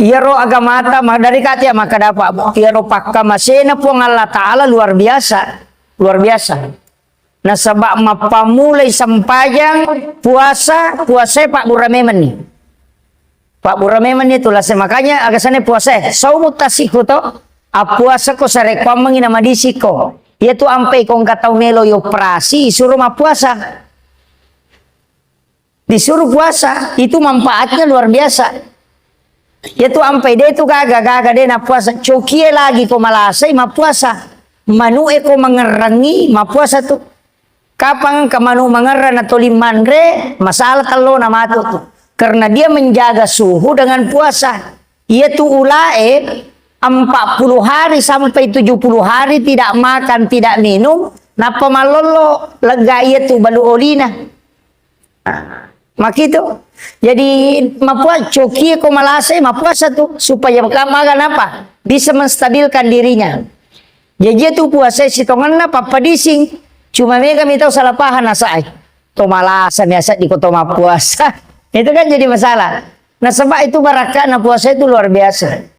Iro agamata dari kati maka dapat iro pakka masena pun Allah Ta'ala luar biasa. Luar biasa. Nah sebab mapamulai sampajang puasa Pak Burameman nih. Pak Burameman itulah makanya agasane puasa. Saumut tasiko to. Puasa ko sa rekwamang inamadisi ko. Yaitu ampai kong katau melo yo operasi suruh puasa. Disuruh puasa itu manfaatnya luar biasa. Yaitu ampai dia itu gaga dia na puasa. Cokie lagi ko malasay mapuasa. Manue ko mengerangi mapuasa tu. Kapang kamanu mengeran atau limandre masalah talo na matu tu. Karena dia menjaga suhu dengan puasa. Yaitu ulae 40 hari sampai 70 hari tidak makan, tidak minum. Napa malolo lega itu balu olina. Makitu. Jadi mapuasa coki ko malasay mapuasa tuh supaya makan apa? Bisa menstabilkan dirinya. Jadi itu puasa sitongan na papadising. Cuma mereka minta salah paham nasai. To malasa biasa di kota puasa. Itu kan jadi masalah. Nah sebab itu barakah na puasa itu luar biasa.